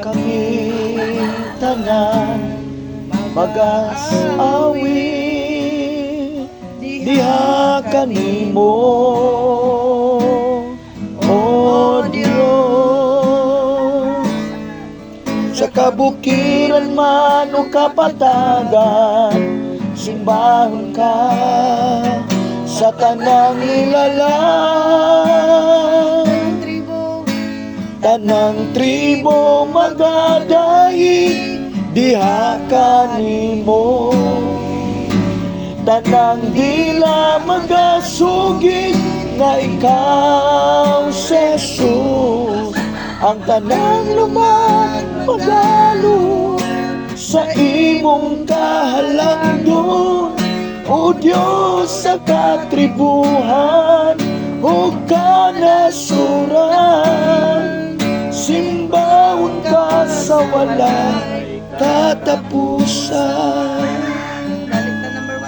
kami tanan magas-awi diha kanimo, O Dios. Sa kabukiran man o kapatagan, simbahon ka sa tanang nilalang. Tanang tribo magadahi diha kanimo, tanang dila magasugid nga ikaw si Jesus. Ang tanang luman magalo sa imong kahalangdon, O Diyos sa katribuhan o kanasuran. Simbahon ka sa wala